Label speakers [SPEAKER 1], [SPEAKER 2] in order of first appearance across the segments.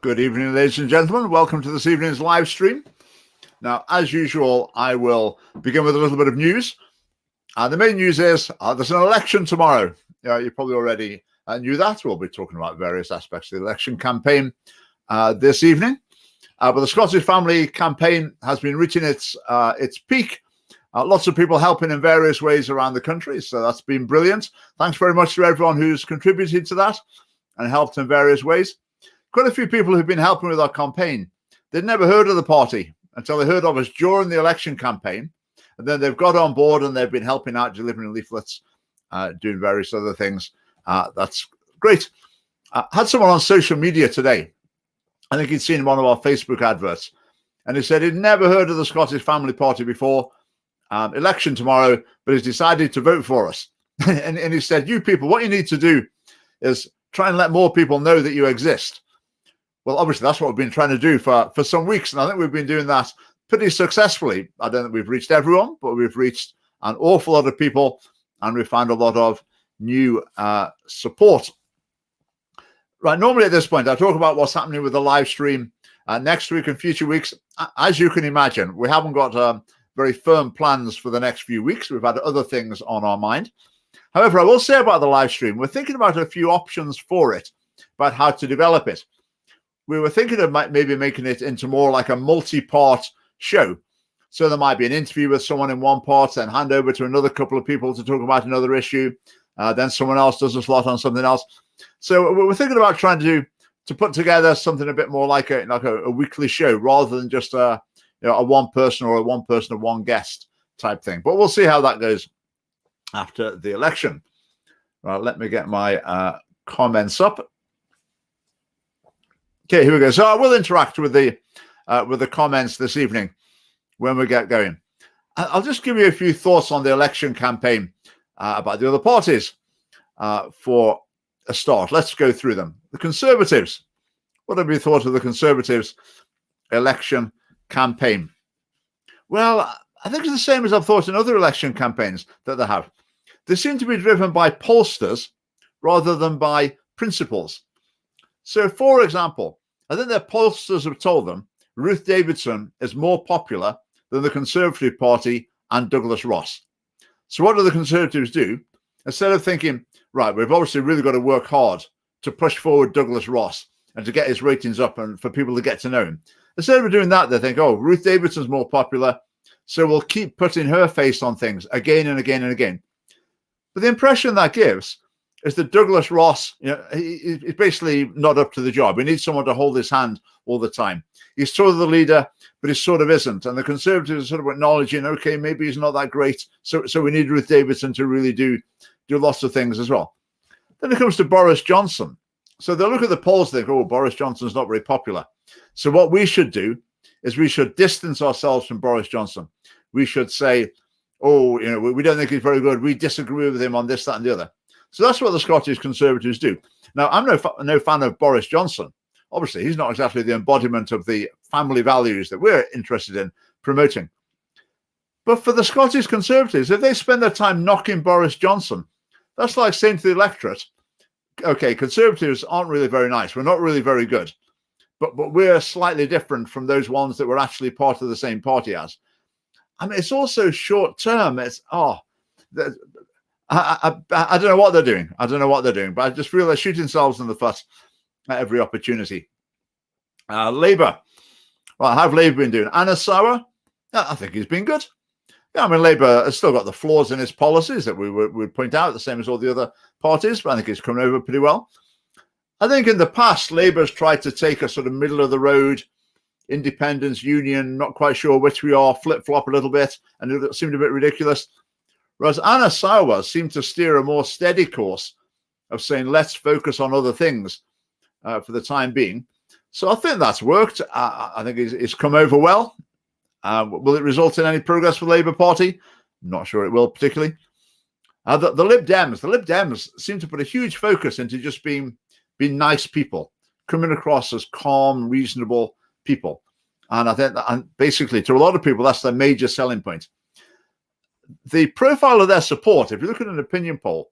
[SPEAKER 1] Good evening, ladies and gentlemen. Welcome to this evening's live stream. Now, as usual, I will begin with a little bit of news. The main news is there's an election tomorrow. You probably already knew that. We'll be talking about various aspects of the election campaign this evening. But the Scottish Family Campaign has been reaching its peak. Lots of people helping in various ways around the country, so that's been brilliant. Thanks very much to everyone who's contributed to that and helped in various ways. Quite a few people who've been helping with our campaign, they'd never heard of the party until they heard of us during the election campaign. And then they've got on board and they've been helping out, delivering leaflets, doing various other things. That's great. I had someone on social media today. I think he'd seen one of our Facebook adverts. And he said he'd never heard of the Scottish Family Party before. Election tomorrow, but he's decided to vote for us. and he said, you people, what you need to do is try and let more people know that you exist. Well, obviously, that's what we've been trying to do for some weeks, and I think we've been doing that pretty successfully. I don't think we've reached everyone, but we've reached an awful lot of people, and we found a lot of new support. Right, normally at this point, I talk about what's happening with the live stream next week and future weeks. As you can imagine, we haven't got very firm plans for the next few weeks. We've had other things on our mind. However, I will say about the live stream, we're thinking about a few options for it, about how to develop it. We were thinking of maybe making it into more like a multi-part show. So there might be an interview with someone in one part, then hand over to another couple of people to talk about another issue. Then someone else does a slot on something else. So we're thinking about trying to put together something a bit more like a weekly show rather than just a one person or a one person or one guest type thing. But we'll see how that goes after the election. Right, let me get my comments up. Okay, here we go. So I will interact with the comments this evening when we get going. I'll just give you a few thoughts on the election campaign about the other parties for a start. Let's go through them. The Conservatives. What have you thought of the Conservatives' election campaign? Well, I think it's the same as I've thought in other election campaigns that they have. They seem to be driven by pollsters rather than by principles. So, for example, I think their pollsters have told them Ruth Davidson is more popular than the Conservative Party and Douglas Ross. So what do the Conservatives do? Instead of thinking, right, we've obviously really got to work hard to push forward Douglas Ross and to get his ratings up and for people to get to know him. Instead of doing that, they think, oh, Ruth Davidson's more popular, so we'll keep putting her face on things again and again and again. But the impression that gives is that Douglas Ross, he's basically not up to the job. We need someone to hold his hand all the time. He's sort of the leader, but he sort of isn't. And the Conservatives are sort of acknowledging, okay, maybe he's not that great. So we need Ruth Davidson to really do lots of things as well. Then it comes to Boris Johnson. So they look at the polls, they think, oh, Boris Johnson's not very popular. So what we should do is we should distance ourselves from Boris Johnson. We should say, oh, we don't think he's very good. We disagree with him on this, that, and the other. So that's what the Scottish Conservatives do. Now, I'm no fan of Boris Johnson. Obviously, he's not exactly the embodiment of the family values that we're interested in promoting. But for the Scottish Conservatives, if they spend their time knocking Boris Johnson, that's like saying to the electorate, okay, Conservatives aren't really very nice. We're not really very good. But we're slightly different from those ones that were actually part of the same party as. I mean, it's also short term. It's, I don't know what they're doing. I don't know what they're doing, but I just feel they're shooting themselves in the foot at every opportunity. Labour. Well, how have Labour been doing? Anna Sauer? Yeah, I think he's been good. Yeah, I mean, Labour has still got the flaws in its policies that we would point out, the same as all the other parties, but I think he's coming over pretty well. I think in the past, Labour's tried to take a sort of middle of the road, independence, union, not quite sure which we are, flip-flop a little bit, and it seemed a bit ridiculous. Whereas Anna Sauer seemed to steer a more steady course of saying, let's focus on other things for the time being. So I think that's worked. I think it's come over well. Will it result in any progress for the Labour Party? Not sure it will particularly. The Lib Dems. The Lib Dems seem to put a huge focus into just being nice people, coming across as calm, reasonable people. And I think that, and basically, to a lot of people, that's their major selling point. The profile of their support, if you look at an opinion poll,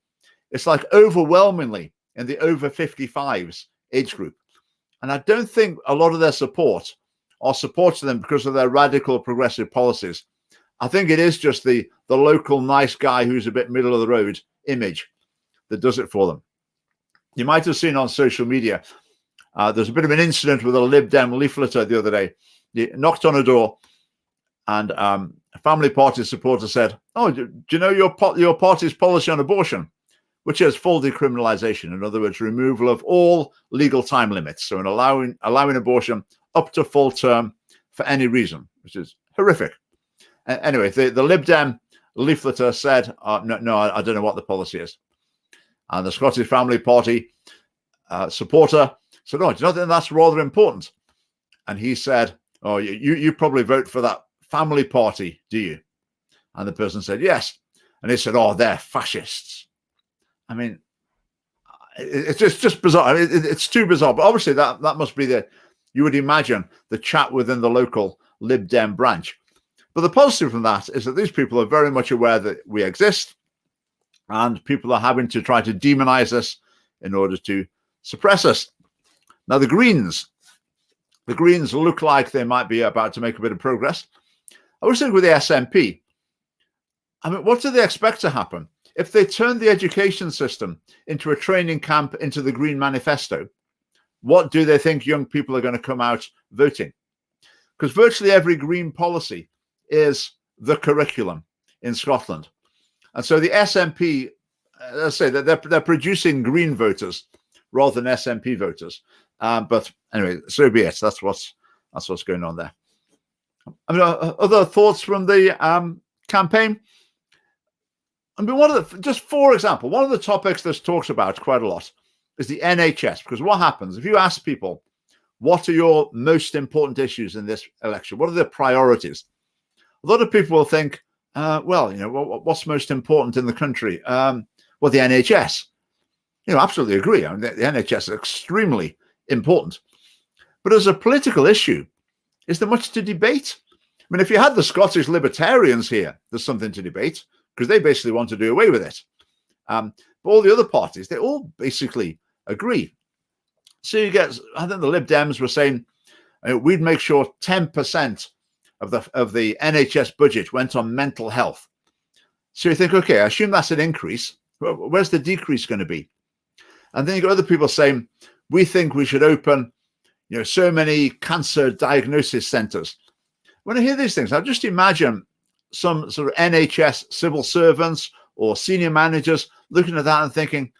[SPEAKER 1] it's like overwhelmingly in the over 55s age group. And I don't think a lot of their support or supports them because of their radical progressive policies. I think it is just the local nice guy who's a bit middle of the road image that does it for them. You might have seen on social media, there's a bit of an incident with a Lib Dem leafleter the other day. He knocked on a door, and a family party supporter said, "Oh, do you know your party's policy on abortion?" Which is full decriminalization. In other words, removal of all legal time limits. So in allowing abortion up to full term for any reason, which is horrific. Anyway, the Lib Dem leafleter said, no, I don't know what the policy is. And the Scottish Family Party supporter said, "Oh, do you not think that's rather important?" And he said, "Oh, you probably vote for that family party, do you?" And the person said, "Yes." And he said, "Oh, they're fascists." I mean, it's just bizarre. I mean, it's too bizarre. But obviously, that must be you would imagine, the chat within the local Lib Dem branch. But the positive from that is that these people are very much aware that we exist, and people are having to try to demonize us in order to suppress us. Now, the Greens look like they might be about to make a bit of progress. I was thinking with the SNP, I mean, what do they expect to happen? If they turn the education system into a training camp into the Green Manifesto, what do they think young people are going to come out voting? Because virtually every Green policy is the curriculum in Scotland. And so the SNP, let's say that they're producing Green voters rather than SNP voters. But anyway, so be it. That's what's going on there. I mean, other thoughts from the campaign? I mean, just for example, one of the topics that's talked about quite a lot is the NHS, because what happens if you ask people, what are your most important issues in this election? What are the priorities? A lot of people will think, well, what's most important in the country? Well, the NHS. Absolutely agree. I mean, the NHS is extremely important. But as a political issue, is there much to debate? I mean, if you had the Scottish Libertarians here, there's something to debate, because they basically want to do away with it. But all the other parties, they all basically agree. So you get, I think the Lib Dems were saying, we'd make sure 10% of the NHS budget went on mental health. So you think, okay, I assume that's an increase. Where's the decrease going to be? And then you got other people saying, we think we should open, so many cancer diagnosis centers. When I hear these things, I just imagine some sort of NHS civil servants or senior managers looking at that and thinking,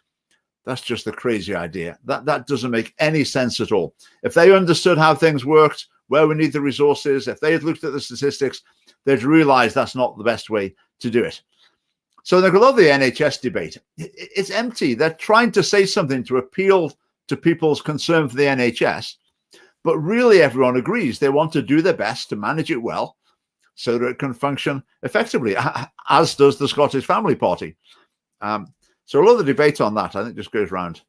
[SPEAKER 1] that's just a crazy idea. That doesn't make any sense at all. If they understood how things worked, where we need the resources, if they had looked at the statistics, they'd realize that's not the best way to do it. So there's a lot of the NHS debate. It's empty. They're trying to say something to appeal to people's concern for the NHS, but really everyone agrees they want to do their best to manage it well so that it can function effectively, as does the Scottish Family Party. So a lot of the debate on that, I think, just goes round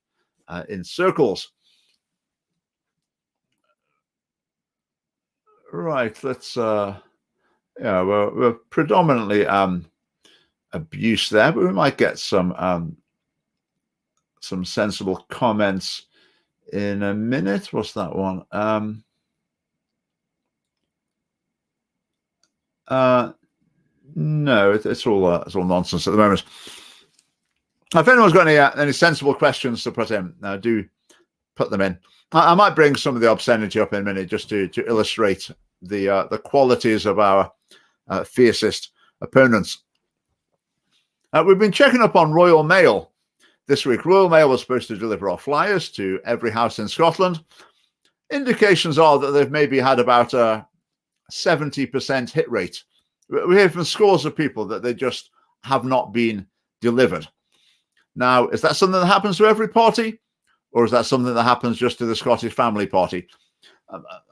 [SPEAKER 1] in circles. Right, let's, we're predominantly abuse there, but we might get some sensible comments in a minute. What's that one? No, it's all nonsense at the moment. If anyone's got any sensible questions to put in, do put them in. I might bring some of the obscenity up in a minute just to illustrate the qualities of our fiercest opponents. We've been checking up on Royal Mail this week. Royal Mail was supposed to deliver our flyers to every house in Scotland. Indications are that they've maybe had about a 70% hit rate. We hear from scores of people that they just have not been delivered. Now, is that something that happens to every party, or is that something that happens just to the Scottish Family Party?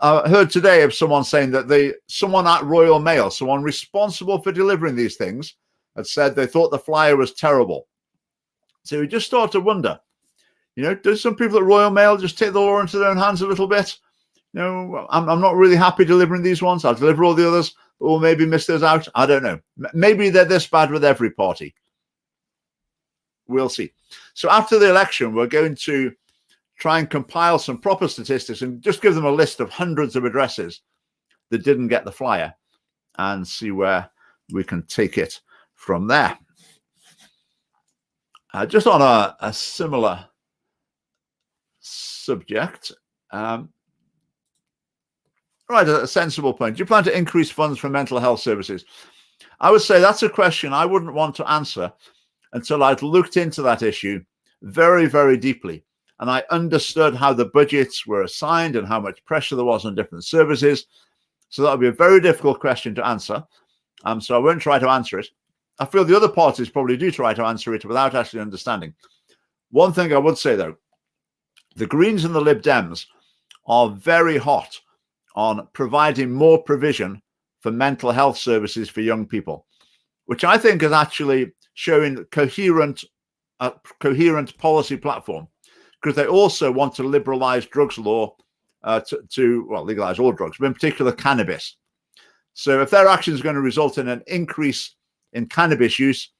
[SPEAKER 1] I heard today of someone saying that someone at Royal Mail, someone responsible for delivering these things, had said they thought the flyer was terrible. So we just start to wonder, do some people at Royal Mail just take the law into their own hands a little bit? I'm not really happy delivering these ones. I'll deliver all the others, but we'll maybe miss those out. I don't know. Maybe they're this bad with every party. We'll see. So after the election, we're going to try and compile some proper statistics and just give them a list of hundreds of addresses that didn't get the flyer and see where we can take it from there. Just on a similar subject, right, a sensible point. Do you plan to increase funds for mental health services? I would say that's a question I wouldn't want to answer until I'd looked into that issue very, very deeply. And I understood how the budgets were assigned and how much pressure there was on different services. So that would be a very difficult question to answer. So I won't try to answer it. I feel the other parties probably do try to answer it without actually understanding. One thing I would say, though, the Greens and the Lib Dems are very hot on providing more provision for mental health services for young people, which I think is actually showing a coherent policy platform, because they also want to liberalize drugs law to legalize all drugs, but in particular cannabis. So if their action is going to result in an increase in cannabis use,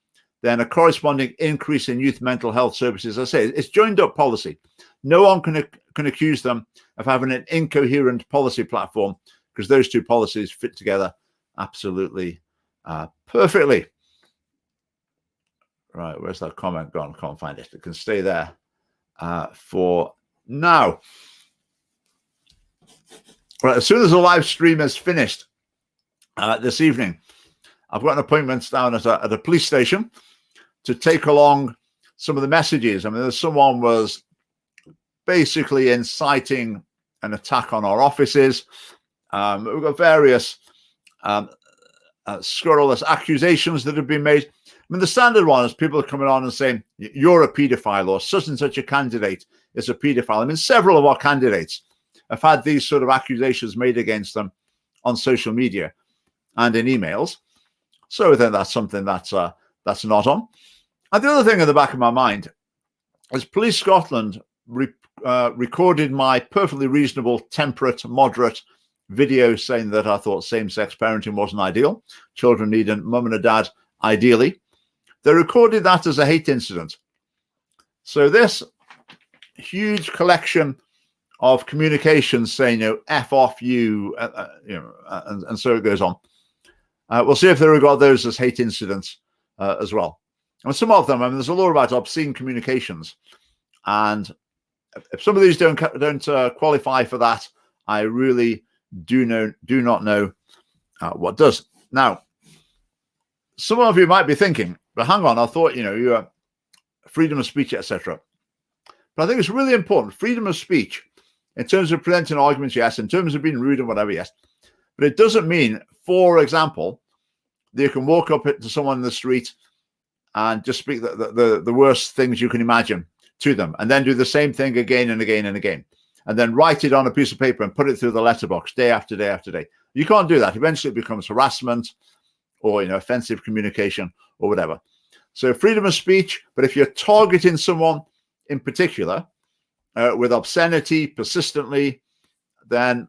[SPEAKER 1] then a corresponding increase in youth mental health services. As I say, it's joined up policy. No one can accuse them of having an incoherent policy platform, because those two policies fit together absolutely perfectly. Right, where's that comment gone? Can't find it. It can stay there for now. Right, as soon as the live stream is finished this evening, I've got an appointment down at a police station to take along some of the messages. I mean, someone was basically inciting an attack on our offices. We've got various scurrilous accusations that have been made. I mean, the standard one is people are coming on and saying, you're a paedophile, or such and such a candidate is a paedophile. I mean, several of our candidates have had these sort of accusations made against them on social media and in emails. So then that's something that's not on. And the other thing in the back of my mind is Police Scotland recorded my perfectly reasonable, temperate, moderate video saying that I thought same-sex parenting wasn't ideal. Children need a mum and a dad, ideally. They recorded that as a hate incident. So this huge collection of communications saying, F off you, and so it goes on. We'll see if they regard those as hate incidents as well. And some of them, I mean, there's a law about obscene communications, and if some of these don't qualify for that, I really do not know what does. Now, some of you might be thinking, but hang on, I thought you freedom of speech, etc. But I think it's really important, freedom of speech, in terms of presenting arguments, yes, in terms of being rude and whatever, yes. But it doesn't mean, for example, that you can walk up to someone in the street and just speak the worst things you can imagine to them, and then do the same thing again and again and again, and then write it on a piece of paper and put it through the letterbox day after day after day. You can't do that. Eventually it becomes harassment or offensive communication or whatever. So freedom of speech, but if you're targeting someone in particular with obscenity persistently, then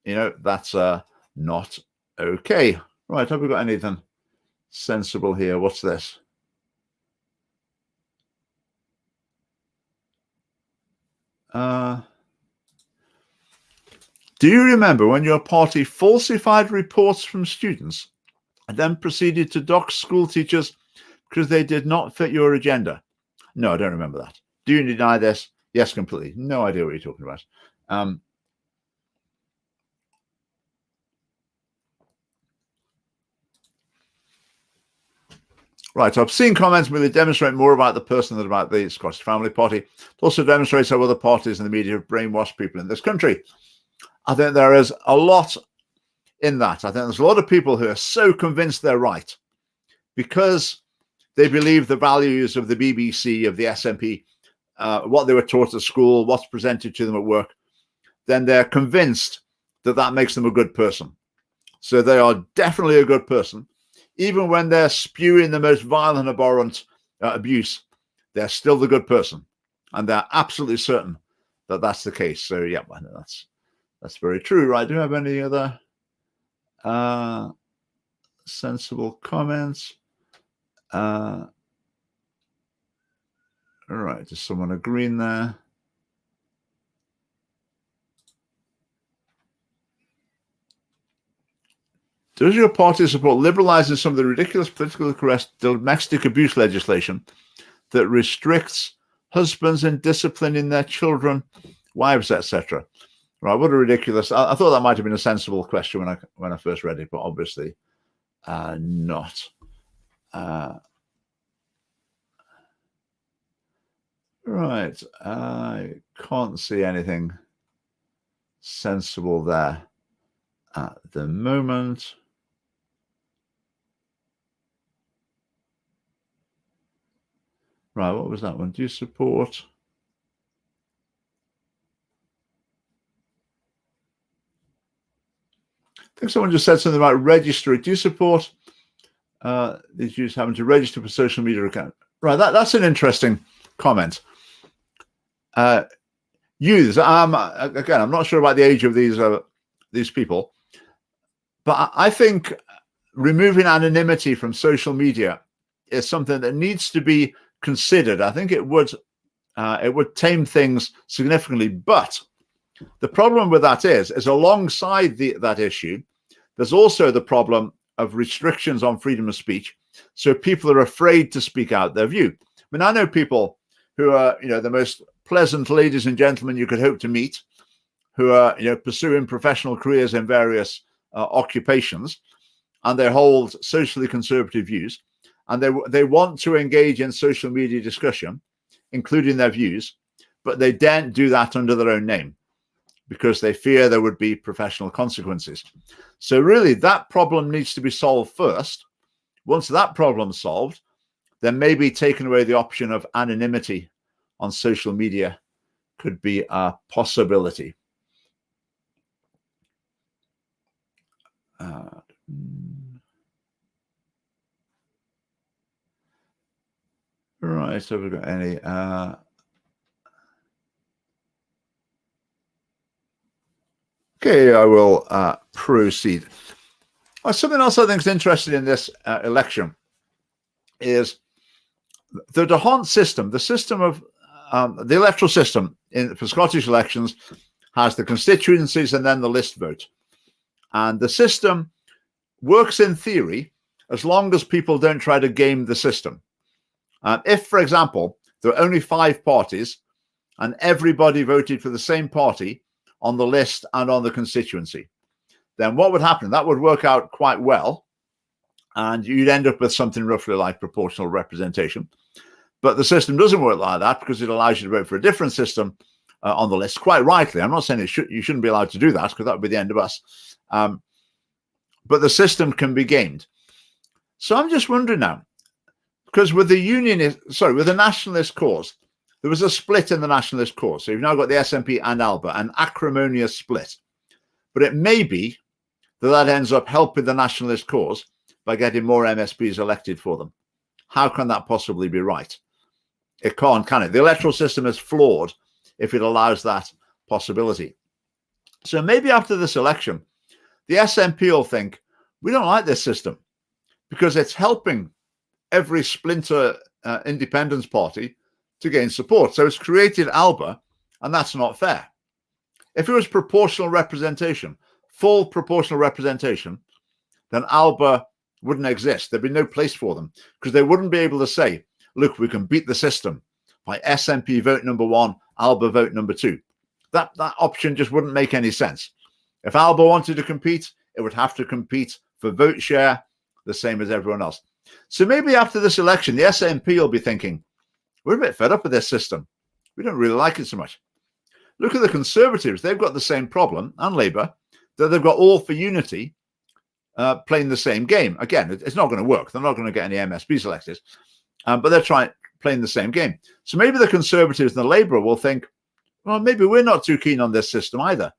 [SPEAKER 1] that's not okay. Right, have we got anything sensible here? What's this? Do you remember when your party falsified reports from students and then proceeded to dox school teachers because they did not fit your agenda? No, I don't remember that. Do you deny this? Yes, completely. No idea what you're talking about. Right, I've seen comments where they demonstrate more about the person than about the Scottish Family Party. It also demonstrates how other parties in the media have brainwashed people in this country. I think there is a lot in that. I think there's a lot of people who are so convinced they're right because they believe the values of the BBC, of the SNP, what they were taught at school, what's presented to them at work. Then they're convinced that that makes them a good person. So they are definitely a good person. Even when they're spewing the most vile and abhorrent abuse, they're still the good person. And they're absolutely certain that that's the case. So, yeah, I know that's very true. Right? Do you have any other sensible comments? All right, just someone agreeing there. Does your party support liberalising some of the ridiculous politically correct domestic abuse legislation that restricts husbands in disciplining their children, wives, etc.? Right, what a ridiculous. I thought that might have been a sensible question when I first read it, but obviously not. Right, I can't see anything sensible there at the moment. Right, what was that one? Do you support? I think someone just said something about registry. Do you support these users having to register for social media account? Right, that's an interesting comment. Youths, again, I'm not sure about the age of these people, but I think removing anonymity from social media is something that needs to be considered. I think it would tame things significantly, but the problem with that is alongside that issue, there's also the problem of restrictions on freedom of speech. So people are afraid to speak out their view. I mean, I know people who are, the most pleasant ladies and gentlemen you could hope to meet, who are, pursuing professional careers in various occupations, and they hold socially conservative views, and they want to engage in social media discussion, including their views, but they daren't do that under their own name because they fear there would be professional consequences. So really, that problem needs to be solved first. Once that problem's solved, then maybe taking away the option of anonymity on social media could be a possibility. Right, so we've got any... Okay, I will proceed. Something else I think is interesting in this election is the D'Hondt system. The system of the electoral system for Scottish elections has the constituencies and then the list vote. And the system works in theory as long as people don't try to game the system. If, for example, there are only 5 parties and everybody voted for the same party on the list and on the constituency, then what would happen? That would work out quite well, and you'd end up with something roughly like proportional representation. But the system doesn't work like that because it allows you to vote for a different system on the list. Quite rightly, I'm not saying you shouldn't be allowed to do that because that would be the end of us. But the system can be gamed. So I'm just wondering now, because with the nationalist cause, there was a split in the nationalist cause. So you've now got the SNP and ALBA, an acrimonious split. But it may be that ends up helping the nationalist cause by getting more MSPs elected for them. How can that possibly be right? It can't, can it? The electoral system is flawed if it allows that possibility. So maybe after this election, the SNP will think, we don't like this system because it's helping every splinter independence party to gain support. So it's created ALBA, and that's not fair. If it was proportional representation, full proportional representation, then ALBA wouldn't exist. There'd be no place for them because they wouldn't be able to say, look, we can beat the system by SNP vote number 1, ALBA vote number 2. That option just wouldn't make any sense. If ALBA wanted to compete, it would have to compete for vote share, the same as everyone else. So maybe after this election, the SNP will be thinking, we're a bit fed up with this system. We don't really like it so much. Look at the Conservatives. They've got the same problem, and Labour, that they've got All for Unity playing the same game. Again, it's not going to work. They're not going to get any MSPs elected, but they're playing the same game. So maybe the Conservatives and the Labour will think, well, maybe we're not too keen on this system either.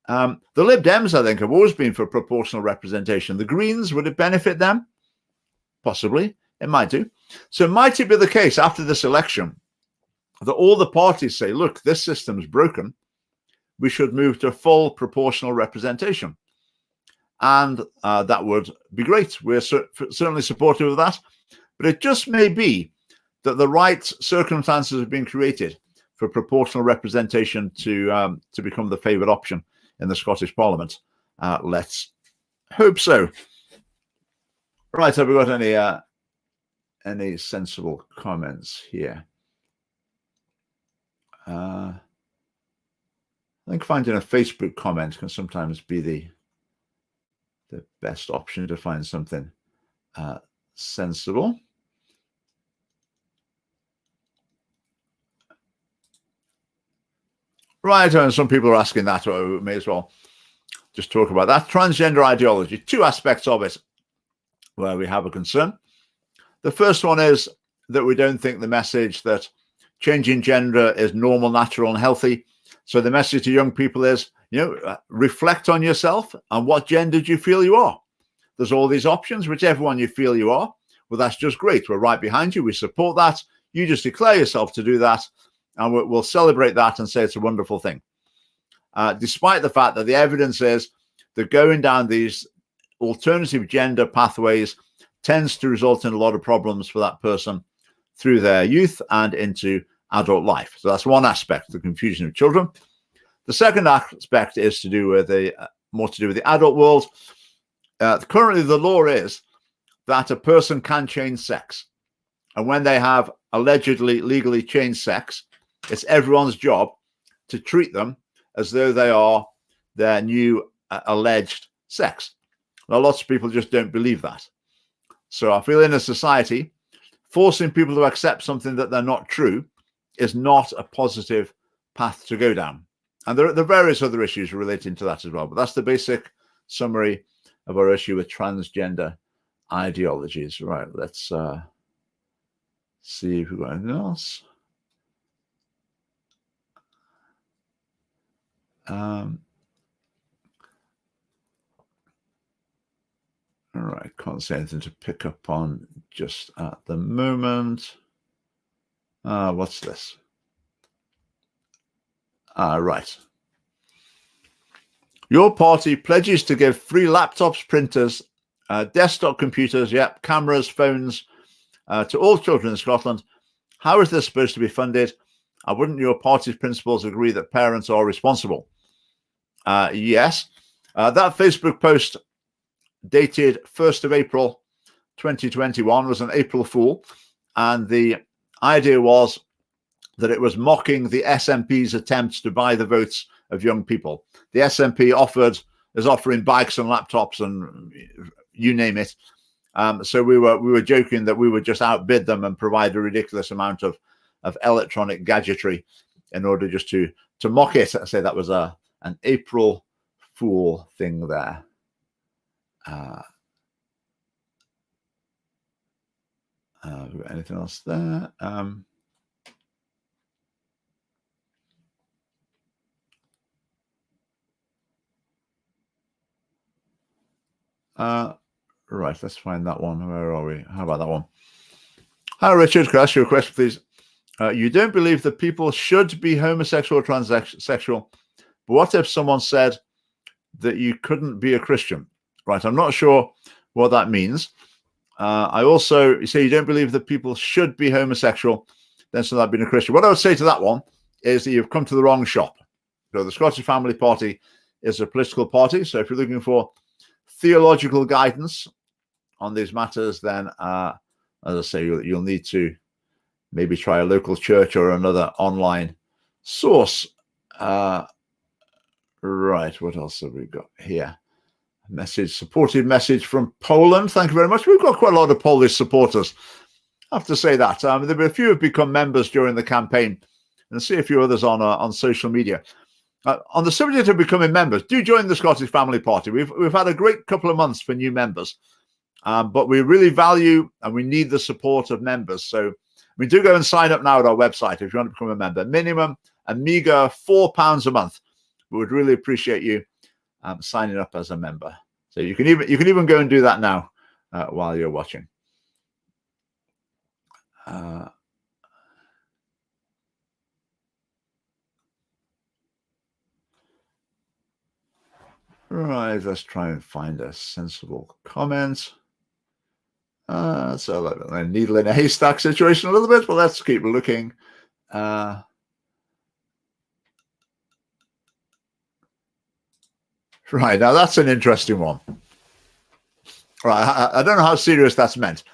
[SPEAKER 1] The Lib Dems, I think, have always been for proportional representation. The Greens, would it benefit them? Possibly. It might do. So might it be the case after this election that all the parties say, look, this system's broken. We should move to full proportional representation. And that would be great. We're certainly supportive of that. But it just may be that the right circumstances have been created for proportional representation to become the favoured option in the Scottish Parliament. Let's Hope so. Right, have we got any sensible comments here? I think finding a Facebook comment can sometimes be the best option to find something sensible. Right, and some people are asking that, or we may as well just talk about that. Transgender ideology, two aspects of it where we have a concern. The first one is that we don't think the message that changing gender is normal, natural, and healthy. So the message to young people is, reflect on yourself and what gender do you feel you are. There's all these options, whichever one you feel you are. Well, that's just great. We're right behind you. We support that. You just declare yourself to do that, and we'll celebrate that and say it's a wonderful thing. Despite the fact that the evidence is that going down these alternative gender pathways tends to result in a lot of problems for that person through their youth and into adult life. So that's one aspect, the confusion of children. The second aspect is to do with more to do with the adult world. Currently, the law is that a person can change sex. And when they have allegedly legally changed sex, it's everyone's job to treat them as though they are their new alleged sex. Now, lots of people just don't believe that. So I feel in a society, forcing people to accept something that they're not true is not a positive path to go down. And there are various other issues relating to that as well. But that's the basic summary of our issue with transgender ideologies. Right, let's see if we've got anything else. All right, can't say anything to pick up on just at the moment. What's this? Right. Your party pledges to give free laptops, printers, desktop computers, cameras, phones to all children in Scotland. How is this supposed to be funded? Wouldn't your party's principles agree that parents are responsible? Yes. That Facebook post dated 1st of April 2021 was an April Fool, and the idea was that it was mocking the SNP's attempts to buy the votes of young people. The SNP is offering bikes and laptops and you name it. So we were joking that we would just outbid them and provide a ridiculous amount of electronic gadgetry in order just to mock it. I say that was an April Fool thing there. Have we got anything else there? Right, let's find that one. Where are we? How about that one? Hi, Richard. Could I ask you a question, please? You don't believe that people should be homosexual or transsexual, but what if someone said that you couldn't be a Christian? Right, I'm not sure what that means. You say you don't believe that people should be homosexual, then so that being a Christian. What I would say to that one is that you've come to the wrong shop. So the Scottish Family Party is a political party. So if you're looking for theological guidance on these matters, then as I say, you'll need to maybe try a local church or another online source. Right, what else have we got here? Supportive message from Poland. Thank you very much. We've got quite a lot of Polish supporters. I have to say that. There have been a few who have become members during the campaign, and see a few others on social media. On the subject of becoming members, do join the Scottish Family Party. We've had a great couple of months for new members, but we really value and we need the support of members. So we do go and sign up now at our website if you want to become a member. Minimum a meager £4 a month. We would really appreciate you signing up as a member. So you can even go and do that now while you're watching. Right, let's try and find a sensible comment. So like a needle in a haystack situation a little bit, but let's keep looking. Right, now that's an interesting one. Right, I don't know how serious that's meant.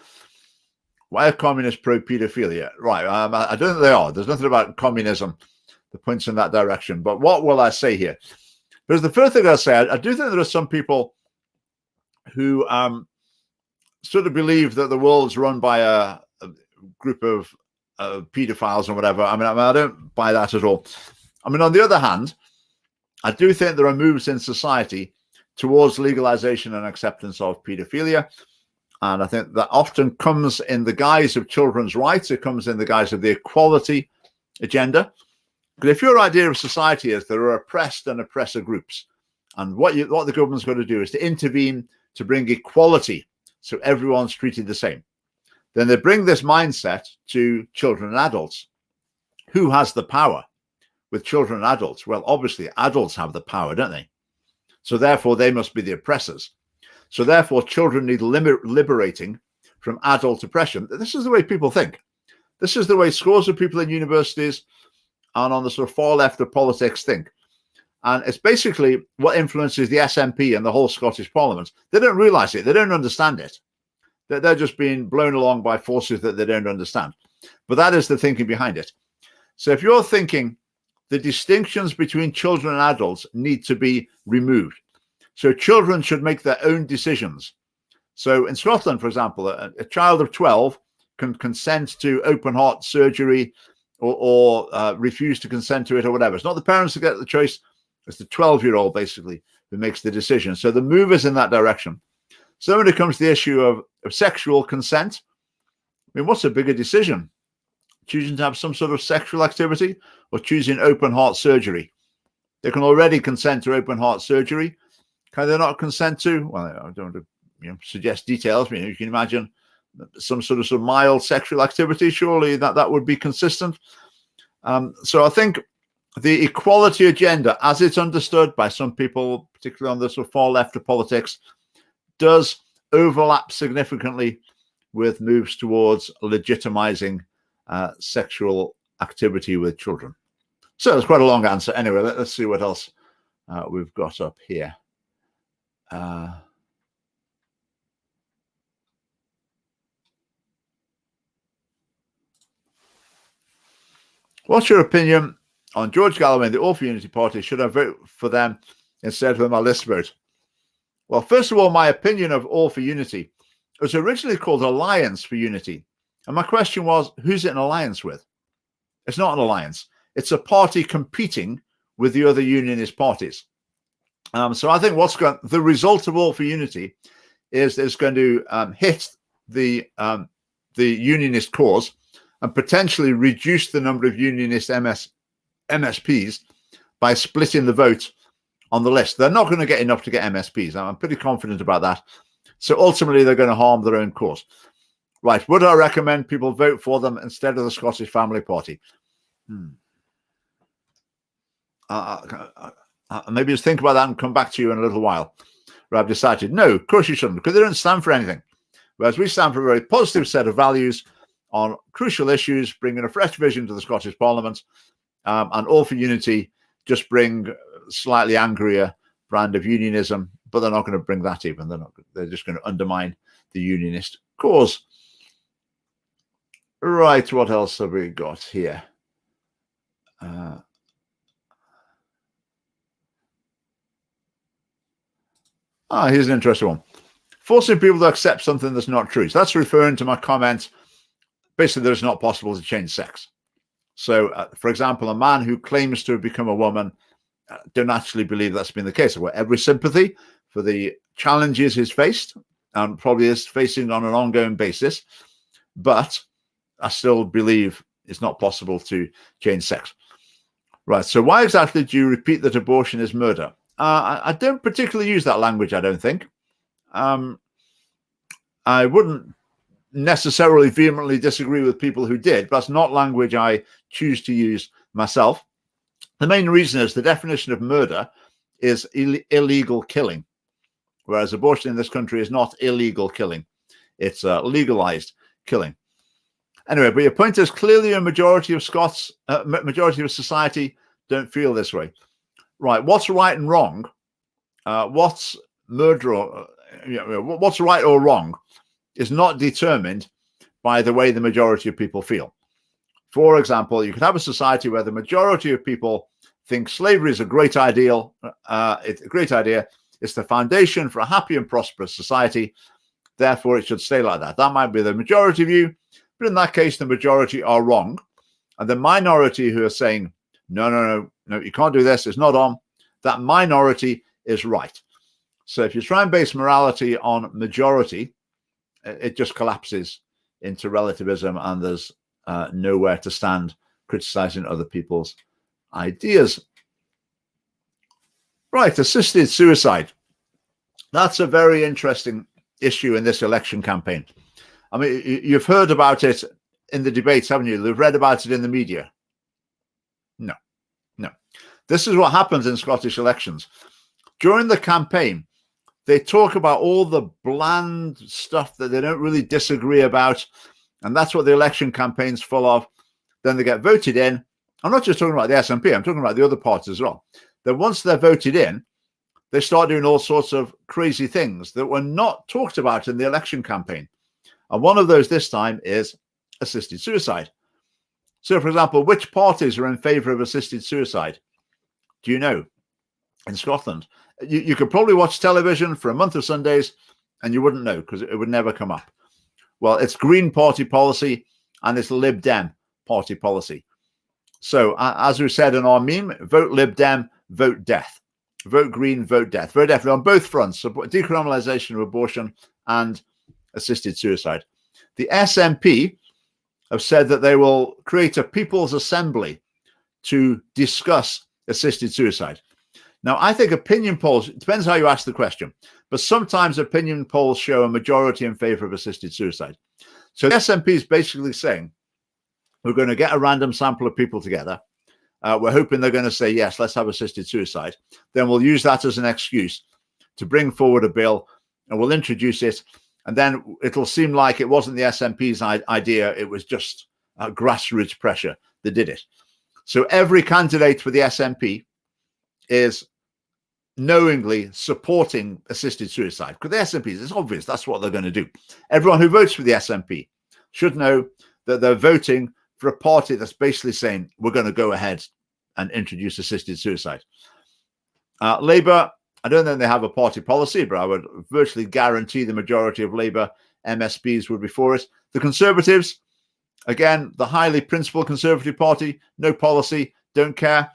[SPEAKER 1] Why are communists pro-pedophilia? Right, I don't think they are. There's nothing about communism that points in that direction. But what will I say here? Because the first thing I'll say, I do think there are some people who sort of believe that the world's run by a group of pedophiles and whatever. I mean, I don't buy that at all. I mean, on the other hand, I do think there are moves in society towards legalization and acceptance of pedophilia. And I think that often comes in the guise of children's rights. It comes in the guise of the equality agenda. But if your idea of society is there are oppressed and oppressor groups, and what the government's got to do is to intervene to bring equality so everyone's treated the same, then they bring this mindset to children and adults. Who has the power with children and adults? Well, obviously, adults have the power, don't they? So therefore, they must be the oppressors. So therefore, children need liberating from adult oppression. This is the way people think. This is the way scores of people in universities and on the sort of far left of politics think. And it's basically what influences the SNP and the whole Scottish Parliament. They don't realise it. They don't understand it. They're just being blown along by forces that they don't understand. But that is the thinking behind it. So if you're thinking the distinctions between children and adults need to be removed, so children should make their own decisions. So in Scotland, for example, a child of 12 can consent to open heart surgery or refuse to consent to it or whatever. It's not the parents who get the choice. It's the 12-year-old basically who makes the decision. So the move is in that direction. So when it comes to the issue of sexual consent, I mean, what's a bigger decision? Choosing to have some sort of sexual activity or choosing open heart surgery? They can already consent to open heart surgery. Can they not consent to? Well, I don't want to suggest details. You can imagine some sort of mild sexual activity. Surely that would be consistent. So I think the equality agenda, as it's understood by some people, particularly on the sort of far left of politics, does overlap significantly with moves towards legitimizing sexual activity with children. So it's quite a long answer. Anyway, let's see what else we've got up here. What's your opinion on George Galloway and the All for Unity Party? Should I vote for them instead of my list vote? Well, first of all, my opinion of All for Unity was originally called Alliance for Unity. And my question was, who's it an alliance with? It's not an alliance. It's a party competing with the other unionist parties. So I think the result of All for Unity is it's going to hit the unionist cause and potentially reduce the number of unionist MSPs by splitting the vote on the list. They're not going to get enough to get MSPs. I'm pretty confident about that. So ultimately, they're going to harm their own cause. Right. Would I recommend people vote for them instead of the Scottish Family Party? Maybe just think about that and come back to you in a little while. Where I've decided, no, of course you shouldn't, because they don't stand for anything. Whereas we stand for a very positive set of values on crucial issues, bringing a fresh vision to the Scottish Parliament, and All for Unity just bring slightly angrier brand of unionism, but they're not going to bring that even. They're just going to undermine the unionist cause. Right, what else have we got here? Here's an interesting one. Forcing people to accept something that's not true. So that's referring to my comment, basically, that it's not possible to change sex. So, for example, a man who claims to have become a woman, don't actually believe that's been the case. I've got every sympathy for the challenges he's faced and probably is facing on an ongoing basis, but I still believe it's not possible to change sex. Right, so why exactly do you repeat that abortion is murder? I don't particularly use that language, I don't think. I wouldn't necessarily vehemently disagree with people who did, but that's not language I choose to use myself. The main reason is the definition of murder is illegal killing, whereas abortion in this country is not illegal killing. It's legalized killing. Anyway, but your point is clearly a majority of Scots, majority of society don't feel this way. Right, what's right and wrong? What's murder what's right or wrong is not determined by the way the majority of people feel. For example, you could have a society where the majority of people think slavery is a great ideal. It's a great idea. It's the foundation for a happy and prosperous society. Therefore, it should stay like that. That might be the majority view, but in that case, the majority are wrong. And the minority who are saying, no, you can't do this, it's not on, that minority is right. So if you try and base morality on majority, it just collapses into relativism, and there's nowhere to stand criticizing other people's ideas. Right, assisted suicide. That's a very interesting issue in this election campaign. I mean, you've heard about it in the debates, haven't you? You've read about it in the media. No. This is what happens in Scottish elections. During the campaign, they talk about all the bland stuff that they don't really disagree about, and that's what the election campaign's full of. Then they get voted in. I'm not just talking about the SNP, I'm talking about the other parties as well. Then once they're voted in, they start doing all sorts of crazy things that were not talked about in the election campaign. And one of those this time is assisted suicide. So, for example, which parties are in favour of assisted suicide? Do you know? In Scotland, you could probably watch television for a month of Sundays and you wouldn't know, because it would never come up. Well, it's Green Party policy and it's Lib Dem party policy. So, as we said in our meme, vote Lib Dem, vote death. Vote Green, vote death. Vote death on both fronts, decriminalisation of abortion and assisted suicide. The SNP have said that they will create a people's assembly to discuss assisted suicide. Now, I think opinion polls, it depends how you ask the question, but sometimes opinion polls show a majority in favour of assisted suicide. So the SNP is basically saying, we're going to get a random sample of people together. We're hoping they're going to say, yes, let's have assisted suicide. Then we'll use that as an excuse to bring forward a bill, and we'll introduce it. And then it'll seem like it wasn't the SNP's idea. It was just grassroots pressure that did it. So every candidate for the SNP is knowingly supporting assisted suicide. Because the SNP, it's obvious that's what they're going to do. Everyone who votes for the SNP should know that they're voting for a party that's basically saying, we're going to go ahead and introduce assisted suicide. Labour, I don't think they have a party policy, but I would virtually guarantee the majority of Labour MSPs would be for it. The Conservatives, again, the highly principled Conservative Party, no policy, don't care.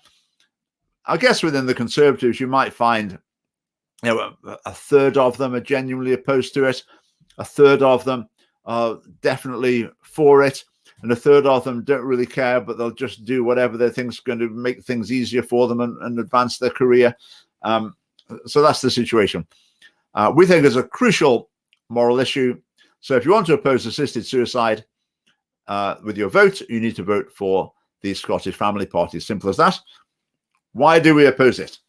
[SPEAKER 1] I guess within the Conservatives, you might find, a third of them are genuinely opposed to it. A third of them are definitely for it. And a third of them don't really care, but they'll just do whatever they think is going to make things easier for them and advance their career. So that's the situation. We think it's a crucial moral issue. So if you want to oppose assisted suicide with your vote, you need to vote for the Scottish Family Party. Simple as that. Why do we oppose it?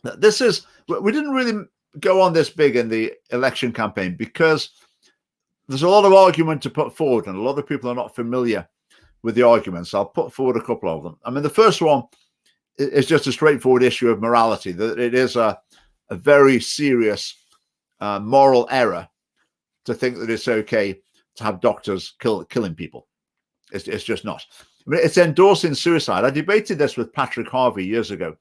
[SPEAKER 1] We didn't really go on this big in the election campaign because there's a lot of argument to put forward, and a lot of people are not familiar with the arguments. I'll put forward a couple of them. I mean, the first one is just a straightforward issue of morality, that it is a very serious moral error to think that it's okay to have doctors killing people. It's just not. I mean, it's endorsing suicide. I debated this with Patrick Harvey years ago,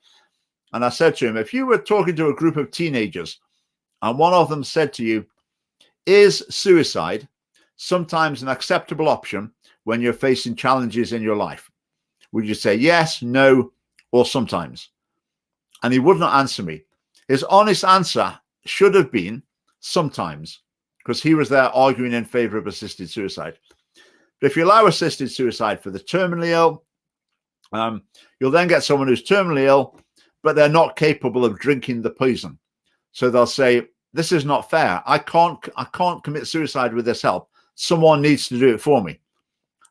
[SPEAKER 1] and I said to him, if you were talking to a group of teenagers and one of them said to you, is suicide sometimes an acceptable option when you're facing challenges in your life? Would you say yes, no, or sometimes? And he would not answer me. His honest answer should have been sometimes, because he was there arguing in favor of assisted suicide. But if you allow assisted suicide for the terminally ill, you'll then get someone who's terminally ill, but they're not capable of drinking the poison. So they'll say, this is not fair. I can't commit suicide with this help. Someone needs to do it for me.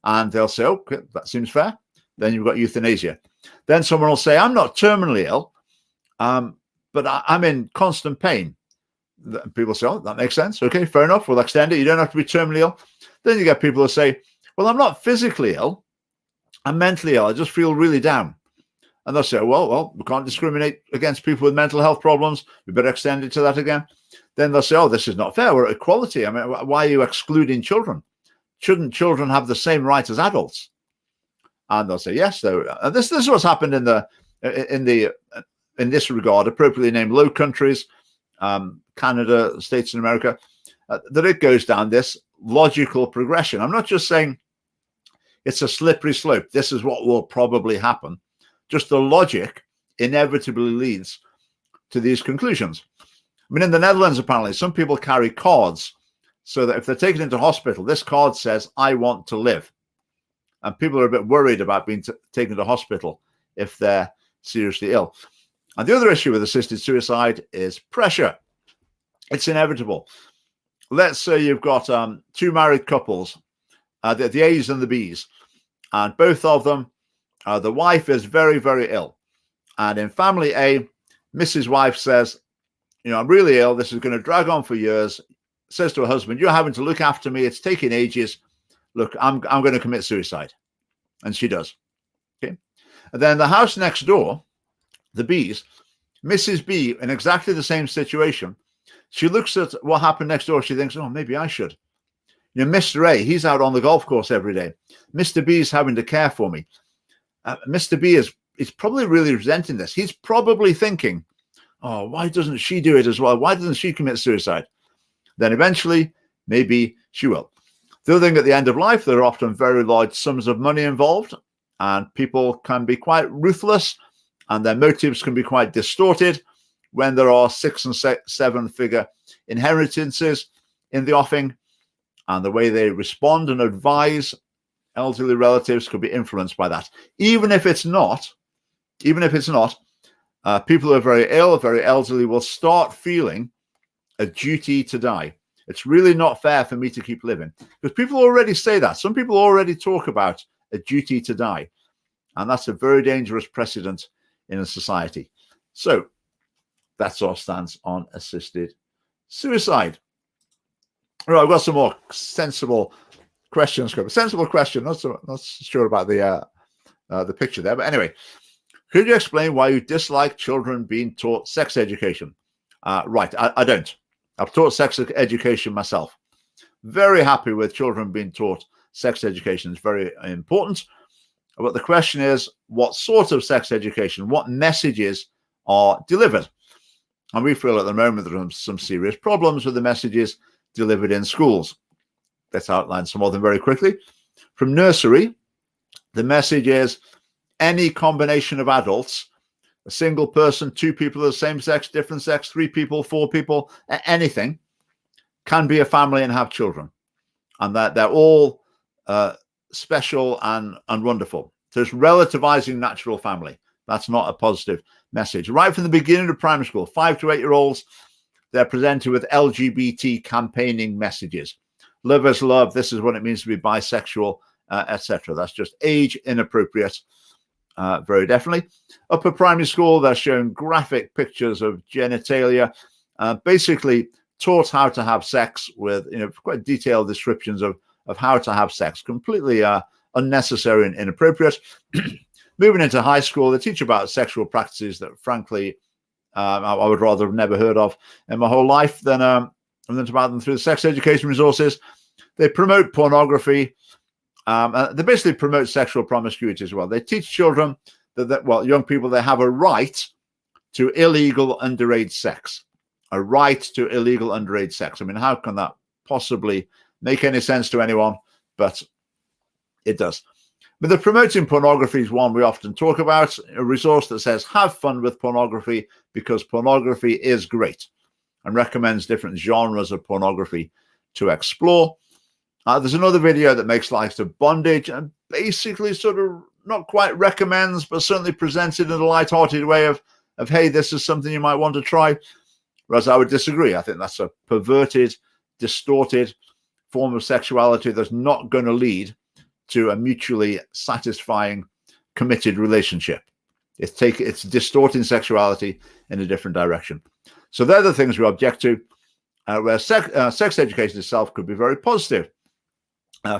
[SPEAKER 1] And they'll say, okay, that seems fair. Then you've got euthanasia. Then someone will say, I'm not terminally ill, but I'm in constant pain. People say, oh, that makes sense. Okay, fair enough. We'll extend it. You don't have to be terminally ill. Then you get people who say, well, I'm not physically ill. I'm mentally ill. I just feel really down. And they'll say, well, we can't discriminate against people with mental health problems. We better extend it to that again. then they'll say, oh, this is not fair. We're at equality. I mean, why are you excluding children? Shouldn't children have the same right as adults? And they'll say, yes. This is what's happened in this regard, appropriately named Low Countries, Canada, States in America, that it goes down this logical progression. I'm not just saying it's a slippery slope. This is what will probably happen. Just the logic inevitably leads to these conclusions. I mean, in the Netherlands, apparently, some people carry cards so that if they're taken into hospital, this card says, I want to live. And people are a bit worried about being taken to hospital if they're seriously ill. And the other issue with assisted suicide is pressure. It's inevitable. Let's say you've got two married couples, the A's and the B's, and both of them, the wife is very, very ill. And in family A, Mrs. Wife says, I'm really ill. This is going to drag on for years. Says to her husband, you're having to look after me. It's taking ages. Look, I'm going to commit suicide. And she does. Okay. And then the house next door, the B's, Mrs. B, in exactly the same situation, she looks at what happened next door. She thinks, oh, maybe I should. Mr. A, he's out on the golf course every day. Mr. B is having to care for me. Mr. B is probably really resenting this. He's probably thinking, oh, why doesn't she do it as well? Why doesn't she commit suicide? Then eventually, maybe she will. The other thing, at the end of life, there are often very large sums of money involved, and people can be quite ruthless, and their motives can be quite distorted when there are 6- and 7-figure inheritances in the offing, and the way they respond and advise elderly relatives could be influenced by that. Even if it's not, people who are very ill, very elderly, will start feeling a duty to die. It's really not fair for me to keep living. Because people already say that. Some people already talk about a duty to die. And that's a very dangerous precedent in a society. So that's our stance on assisted suicide. All right, I've got some more sensible questions. Sensible question. Not sure about the picture there. But anyway, could you explain why you dislike children being taught sex education? Right, I don't. I've taught sex education myself. Very happy with children being taught sex education. It's very important. But the question is, what sort of sex education, what messages are delivered? And we feel at the moment there are some serious problems with the messages delivered in schools. Let's outline some of them very quickly. From nursery, the message is any combination of adults, a single person, two people of the same sex, different sex, 3 people, 4 people, anything, can be a family and have children. And that they're all special and wonderful. So it's relativizing natural family. That's not a positive message. Right from the beginning of primary school, 5 to 8-year-olds, they're presented with LGBT campaigning messages. Love is love. This is what it means to be bisexual, etc. That's just age inappropriate. Very definitely. Upper primary school, they're showing graphic pictures of genitalia, basically taught how to have sex with quite detailed descriptions of how to have sex. Completely unnecessary and inappropriate. Moving into high school, they teach about sexual practices that, frankly, I would rather have never heard of in my whole life than about them through the sex education resources. They promote pornography. They basically promote sexual promiscuity as well. They teach children that young people, they have a right to illegal underage sex. A right to illegal underage sex. I mean, how can that possibly make any sense to anyone? But it does. But the promoting pornography is one we often talk about, a resource that says have fun with pornography because pornography is great, and recommends different genres of pornography to explore. There's another video that makes light of bondage and basically sort of not quite recommends, but certainly presents it in a light-hearted way of hey, this is something you might want to try. Whereas I would disagree. I think that's a perverted, distorted form of sexuality that's not going to lead to a mutually satisfying, committed relationship. It's distorting sexuality in a different direction. So they're the things we object to, where sex education itself could be very positive.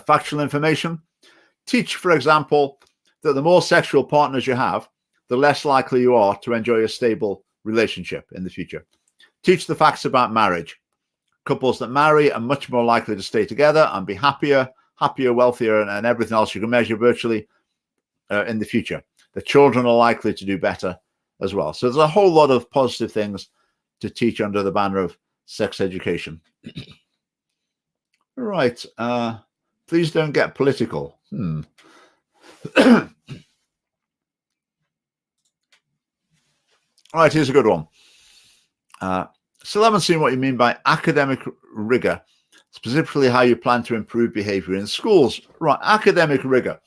[SPEAKER 1] Factual information. Teach, for example, that the more sexual partners you have, the less likely you are to enjoy a stable relationship in the future. Teach the facts about marriage. Couples that marry are much more likely to stay together and be happier, wealthier, and everything else you can measure virtually in the future. The children are likely to do better as well. So there's a whole lot of positive things to teach under the banner of sex education. Right. Please don't get political. All right, here's a good one. Still haven't seen what you mean by academic rigor, specifically how you plan to improve behavior in schools. Right, academic rigor.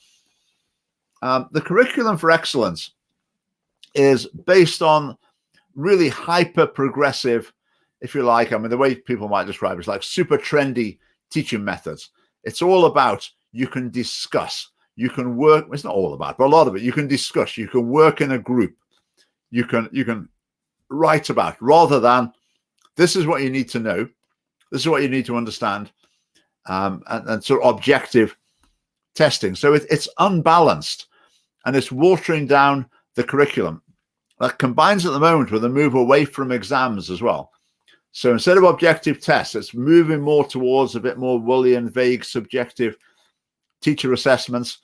[SPEAKER 1] The curriculum for excellence is based on really hyper-progressive, if you like, I mean, the way people might describe it is like super trendy teaching methods. It's all about, you can discuss, you can work, it's not all about, but a lot of it, you can discuss, you can work in a group, you can write about, rather than, this is what you need to know, this is what you need to understand, and sort of objective testing. So it's unbalanced, and it's watering down the curriculum. That combines at the moment with a move away from exams as well. So instead of objective tests, it's moving more towards a bit more woolly and vague, subjective teacher assessments.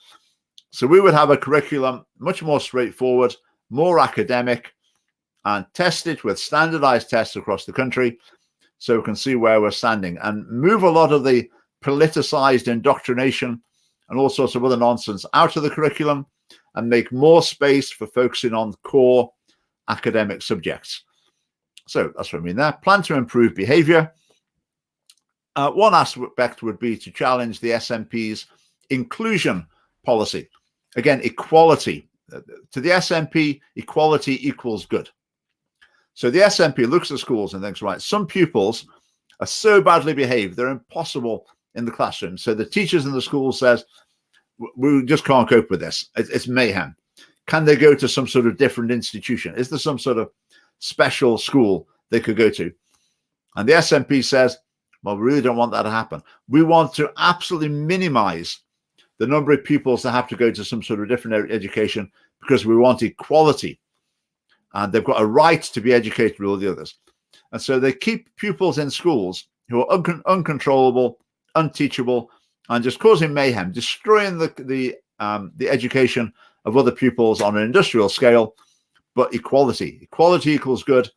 [SPEAKER 1] So we would have a curriculum much more straightforward, more academic, and test it with standardized tests across the country so we can see where we're standing, and move a lot of the politicized indoctrination and all sorts of other nonsense out of the curriculum and make more space for focusing on core academic subjects. So that's what I mean there. Plan to improve behavior. One aspect would be to challenge the SNP's inclusion policy. Again, equality. To the SNP, equality equals good. So the SNP looks at schools and thinks, right, some pupils are so badly behaved, they're impossible in the classroom. So the teachers in the school says, we just can't cope with this. It's mayhem. Can they go to some sort of different institution? Is there some sort of special school they could go to? And the SNP says, well, we really don't want that to happen. We want to absolutely minimize the number of pupils that have to go to some sort of different education, because we want equality. And they've got a right to be educated with all the others. And so they keep pupils in schools who are uncontrollable, unteachable, and just causing mayhem, destroying the education of other pupils on an industrial scale. But equality equals good.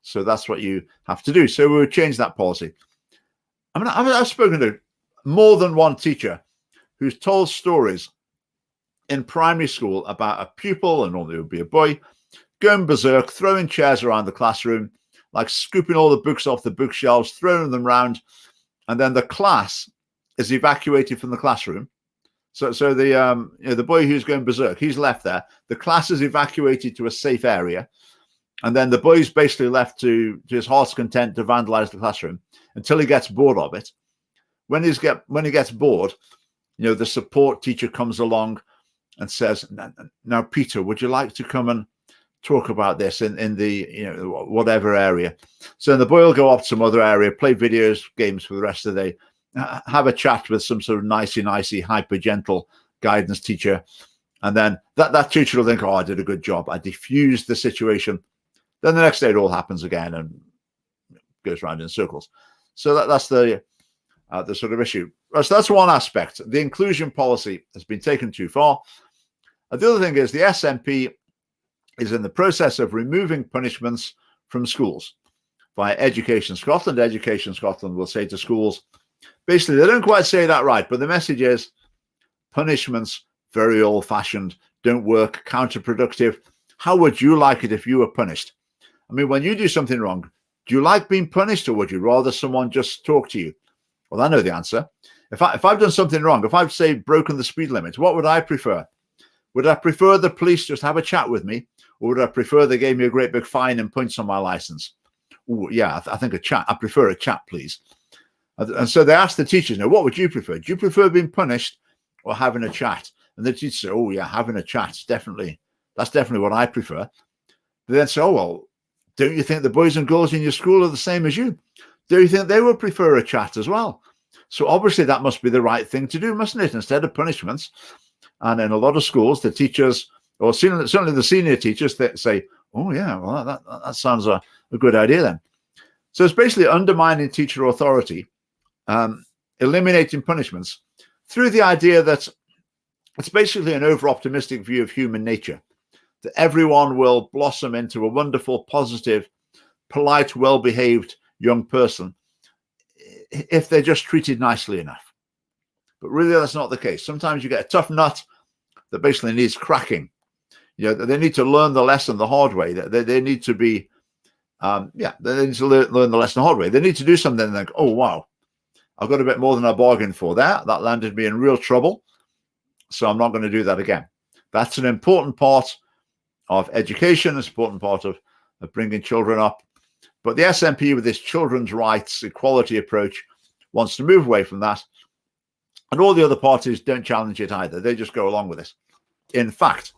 [SPEAKER 1] So that's what you have to do. So we would change that policy. I mean, I've spoken to more than one teacher who's told stories in primary school about a pupil, and normally it would be a boy, going berserk, throwing chairs around the classroom, like scooping all the books off the bookshelves, throwing them around, and then the class is evacuated from the classroom. So the boy who's going berserk, he's left there. The class is evacuated to a safe area, and then the boy's basically left to his heart's content to vandalize the classroom until he gets bored of it. When he gets bored, the support teacher comes along and says, "Now, Peter, would you like to come and talk about this in the whatever area?" So the boy will go off to some other area, play video games for the rest of the day, have a chat with some sort of nicey, hyper gentle guidance teacher, and then that teacher will think, "Oh, I did a good job. I diffused the situation." Then the next day it all happens again and goes round in circles. So that's the sort of issue. So that's one aspect. The inclusion policy has been taken too far. The other thing is the SNP is in the process of removing punishments from schools via Education Scotland. Education Scotland will say to schools, basically, they don't quite say that right, but the message is punishments, very old-fashioned, don't work, counterproductive. How would you like it if you were punished? I mean, when you do something wrong, do you like being punished, or would you rather someone just talk to you? Well, I know the answer. If I've done something wrong, if I've, say, broken the speed limit, what would I prefer? Would I prefer the police just have a chat with me, or would I prefer they gave me a great big fine and points on my license? Oh, yeah, I think a chat. I prefer a chat, please. And so they asked the teachers, "Now, what would you prefer? Do you prefer being punished or having a chat?" And the teachers say, "Oh, yeah, having a chat, that's definitely what I prefer." They then say, "Oh, well, don't you think the boys and girls in your school are the same as you? Do you think they would prefer a chat as well?" So obviously that must be the right thing to do, mustn't it? Instead of punishments. And in a lot of schools, the teachers, or certainly the senior teachers, they say, "Oh, yeah, well, that sounds a good idea then." So it's basically undermining teacher authority, eliminating punishments through the idea that it's basically an over-optimistic view of human nature, that everyone will blossom into a wonderful, positive, polite, well-behaved young person if they're just treated nicely enough. But really, that's not the case. Sometimes you get a tough nut that basically needs cracking. They need to learn the lesson the hard way. They need to be, they need to learn the lesson the hard way. They need to do something and think, oh, wow, I've got a bit more than I bargained for there. That landed me in real trouble. So I'm not going to do that again. That's an important part of education. It's an important part of bringing children up. But the SNP, with this children's rights equality approach, wants to move away from that. And all the other parties don't challenge it either. They just go along with it. In fact,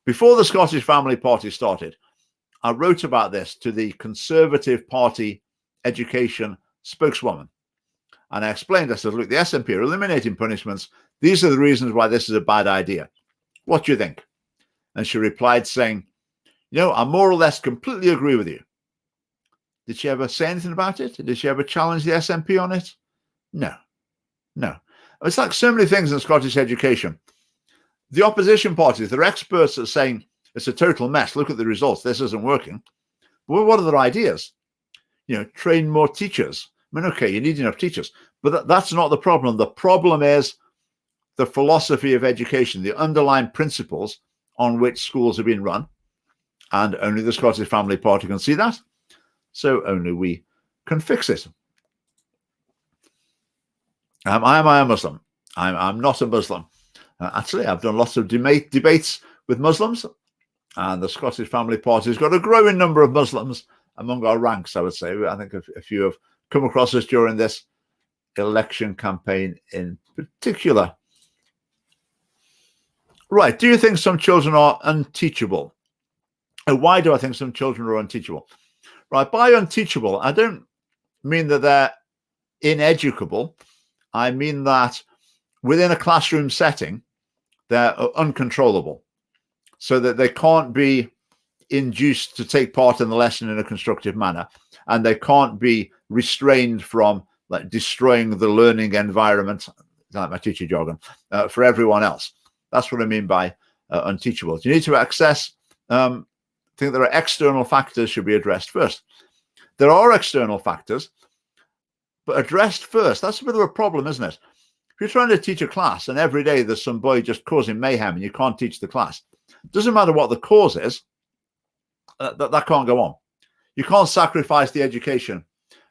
[SPEAKER 1] before the Scottish Family Party started, I wrote about this to the Conservative Party education spokeswoman. And I explained, I said, look, the SNP are eliminating punishments. These are the reasons why this is a bad idea. What do you think? And she replied saying, I more or less completely agree with you. Did she ever say anything about it? Did she ever challenge the SNP on it? No. It's like so many things in Scottish education. The opposition parties, they're experts at saying it's a total mess. Look at the results. This isn't working. Well, what are their ideas? Train more teachers. I mean, okay, you need enough teachers, but that's not the problem. The problem is the philosophy of education, the underlying principles on which schools are being run. And only the Scottish Family Party can see that. So only we can fix it. Am I a Muslim? I'm not a Muslim. Actually, I've done lots of debates with Muslims, and the Scottish Family Party has got a growing number of Muslims among our ranks, I would say. I think a few have come across us during this election campaign in particular. Right. Do you think some children are unteachable? And why do I think some children are unteachable? Right. By unteachable, I don't mean that they're ineducable. I mean that within a classroom setting, they're uncontrollable, so that they can't be induced to take part in the lesson in a constructive manner, and they can't be restrained from destroying the learning environment, like my teacher jargon, for everyone else. That's what I mean by unteachable. You need to access, I think there are external factors should be addressed first. There are external factors, but addressed first. That's a bit of a problem, isn't it? If you're trying to teach a class and every day there's some boy just causing mayhem and you can't teach the class, it doesn't matter what the cause is, that can't go on. You can't sacrifice the education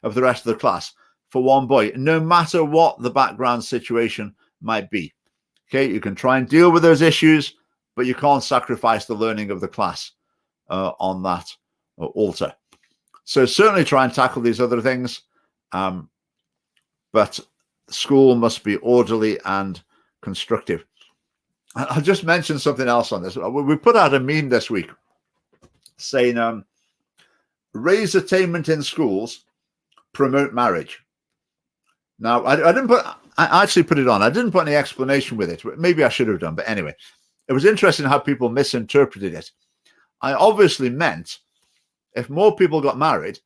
[SPEAKER 1] of the rest of the class for one boy, no matter what the background situation might be. Okay, you can try and deal with those issues, but you can't sacrifice the learning of the class on that altar. So certainly try and tackle these other things, but school must be orderly and constructive. I'll just mention something else on this. We put out a meme this week saying, raise attainment in schools, promote marriage. Now, I actually put it on. I didn't put any explanation with it. Maybe I should have done, but anyway, it was interesting how people misinterpreted it. I obviously meant if more people got married,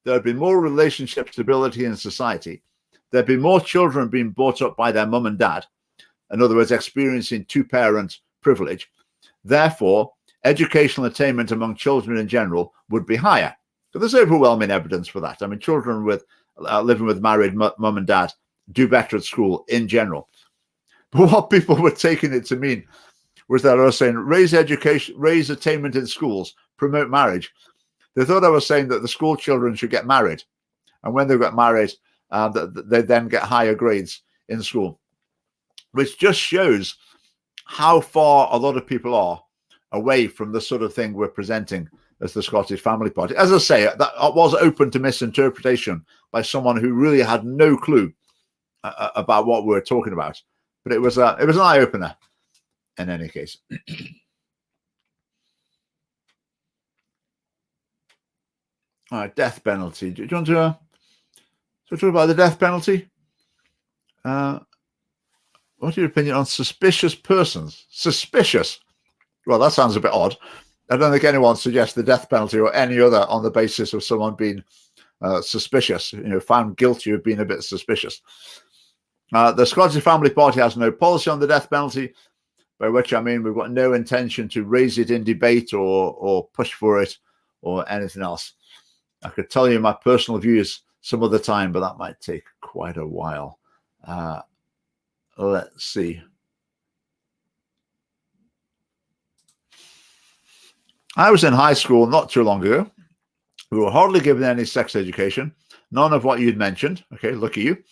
[SPEAKER 1] there'd be more relationship stability in society. There'd be more children being brought up by their mum and dad. In other words, experiencing two-parent privilege. Therefore, educational attainment among children in general would be higher. So there's overwhelming evidence for that. I mean, children with living with married mum and dad do better at school in general. But what people were taking it to mean was that I was saying raise education, raise attainment in schools, promote marriage. They thought I was saying that the school children should get married, and when they got married, they then get higher grades in school, which just shows how far a lot of people are away from the sort of thing we're presenting as the Scottish Family Party. As I say, that was open to misinterpretation by someone who really had no clue about what we were talking about. But it was an eye-opener in any case. All right, death penalty. Do you want to talk about the death penalty? What's your opinion on suspicious persons? Suspicious? Well, that sounds a bit odd. I don't think anyone suggests the death penalty or any other on the basis of someone being suspicious, found guilty of being a bit suspicious. The Scottish Family Party has no policy on the death penalty, by which I mean we've got no intention to raise it in debate or push for it or anything else. I could tell you my personal views some other time, but that might take quite a while. Let's see. I was in high school not too long ago. We were hardly given any sex education, none of what you'd mentioned. Okay, look at you.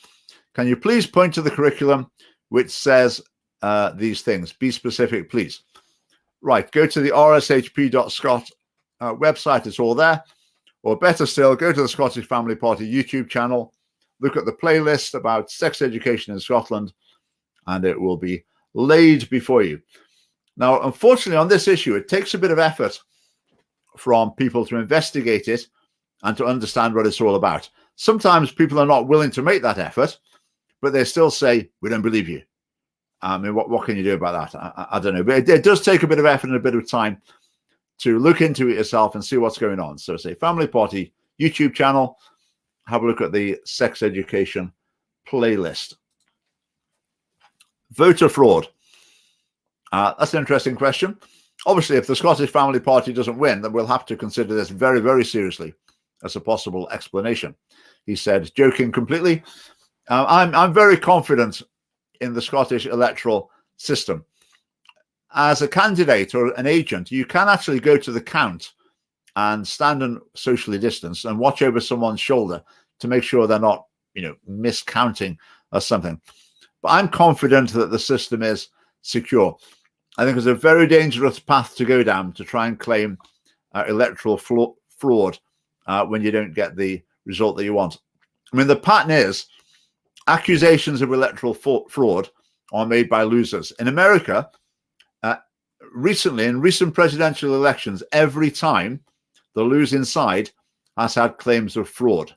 [SPEAKER 1] Can you please point to the curriculum which says these things? Be specific, please. Right, go to the rshp.scot website. It's all there. Or better still, go to the Scottish Family Party YouTube channel, look at the playlist about sex education in Scotland, and it will be laid before you. Now, unfortunately, on this issue, it takes a bit of effort from people to investigate it and to understand what it's all about. Sometimes people are not willing to make that effort, but they still say, we don't believe you. I mean, what can you do about that? I don't know. But it does take a bit of effort and a bit of time to look into it yourself and see what's going on. So say Family Party YouTube channel, have a look at the sex education playlist. Voter fraud. That's an interesting question. Obviously, if the Scottish Family Party doesn't win, then we'll have to consider this very, very seriously as a possible explanation. He said, joking completely. I'm very confident in the Scottish electoral system. As a candidate or an agent, you can actually go to the count and stand and socially distance and watch over someone's shoulder to make sure they're not, miscounting or something. But I'm confident that the system is secure. I think it's a very dangerous path to go down to try and claim electoral fraud when you don't get the result that you want. I mean, the pattern is accusations of electoral fraud are made by losers. In America, recently, in recent presidential elections, every time the losing side has had claims of fraud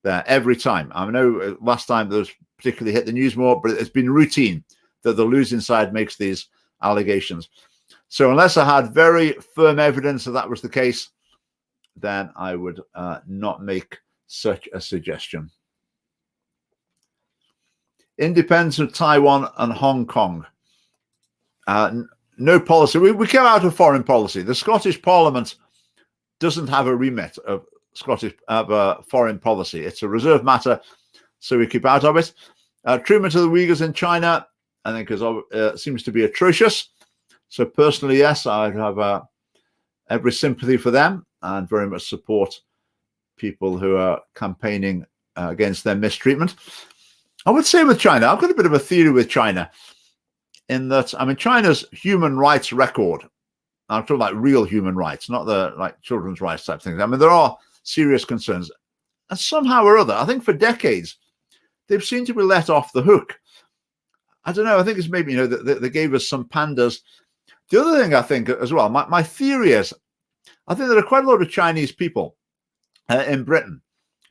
[SPEAKER 1] there, every time. I know last time those particularly hit the news more, but it's been routine that the losing side makes these allegations. So unless I had very firm evidence that was the case, then I would not make such a suggestion. Independence of Taiwan and Hong Kong. No policy. We came out of foreign policy. The Scottish Parliament doesn't have a remit of foreign policy. It's a reserved matter, so we keep out of it. Treatment of the Uyghurs in China, I think, seems to be atrocious. So personally, yes, I have every sympathy for them and very much support people who are campaigning against their mistreatment. I would say with China, I've got a bit of a theory with China in that, I mean, China's human rights record, I'm talking like real human rights, not the like children's rights type things. I mean, there are serious concerns. And somehow or other, I think for decades, they've seemed to be let off the hook. I don't know. I think it's maybe, they gave us some pandas. The other thing I think as well, my theory is, I think there are quite a lot of Chinese people in Britain.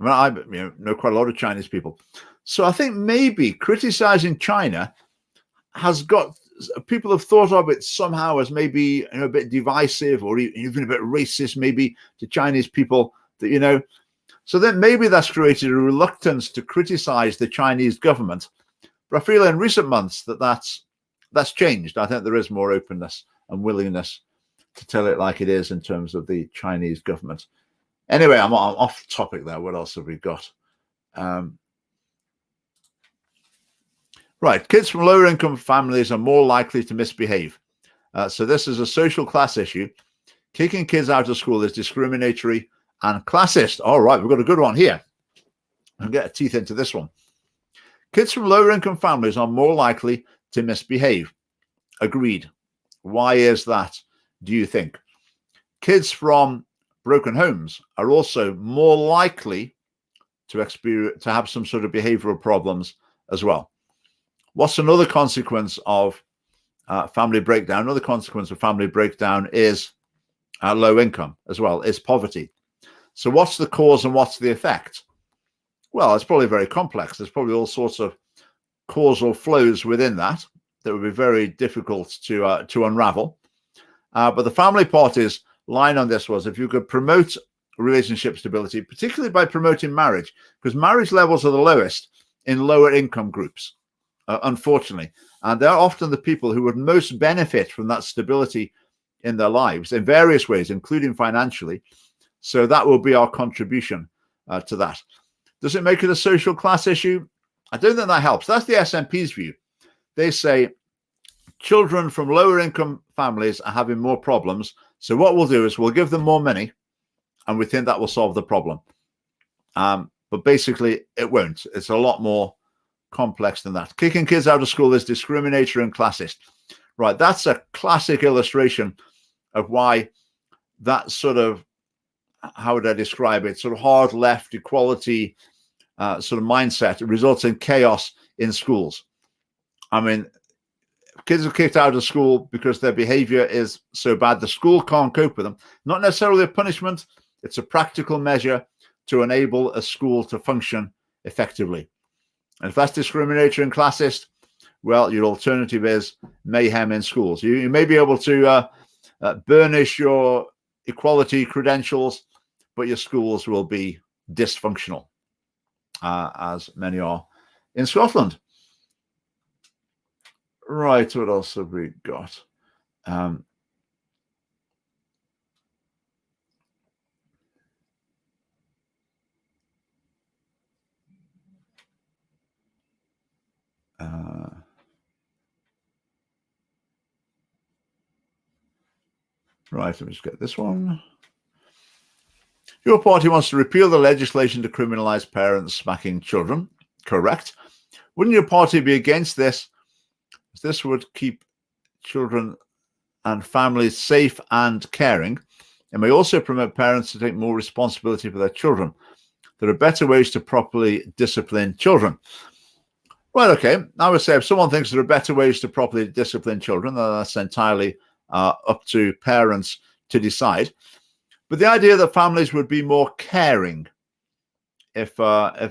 [SPEAKER 1] I mean, I know quite a lot of Chinese people. So I think maybe criticizing China has got, people have thought of it somehow as maybe a bit divisive or even a bit racist, maybe to Chinese people that, so then maybe that's created a reluctance to criticize the Chinese government. But I feel in recent months that's changed. I think there is more openness and willingness to tell it like it is in terms of the Chinese government. Anyway, I'm off topic there. What else have we got? Right, kids from lower income families are more likely to misbehave. So this is a social class issue. Kicking kids out of school is discriminatory and classist. All right, we've got a good one here. I'll get teeth into this one. Kids from lower income families are more likely to misbehave. Agreed. Why is that, do you think? Kids from broken homes are also more likely to have some sort of behavioral problems as well. What's another consequence of family breakdown? Another consequence of family breakdown is low income as well, is poverty. So what's the cause and what's the effect? Well, it's probably very complex. There's probably all sorts of causal flows within that would be very difficult to unravel. But the family party's line on this was, if you could promote relationship stability, particularly by promoting marriage, because marriage levels are the lowest in lower income groups, unfortunately. And they're often the people who would most benefit from that stability in their lives in various ways, including financially. So that will be our contribution to that. Does it make it a social class issue? I don't think that helps. That's the SNP's view. They say children from lower income families are having more problems. So what we'll do is we'll give them more money, and we think that will solve the problem. But basically, it won't. It's a lot more complex than that. Kicking kids out of school is discriminatory and classist. Right, that's a classic illustration of why that sort of, how would I describe it, sort of hard left equality sort of mindset results in chaos in schools. I mean, kids are kicked out of school because their behavior is so bad the school can't cope with them. Not necessarily a punishment, it's a practical measure to enable a school to function effectively. And if that's discriminatory and classist, well, your alternative is mayhem in schools. You may be able to burnish your equality credentials, but your schools will be dysfunctional, as many are in Scotland. Right, what else have we got? Right, let me just get this one. Your party wants to repeal the legislation to criminalize parents smacking children. Correct. Wouldn't your party be against this? This would keep children and families safe and caring, and may also promote parents to take more responsibility for their children. There are better ways to properly discipline children. Well, okay, I would say if someone thinks there are better ways to properly discipline children, then that's entirely up to parents to decide. But the idea that families would be more caring if the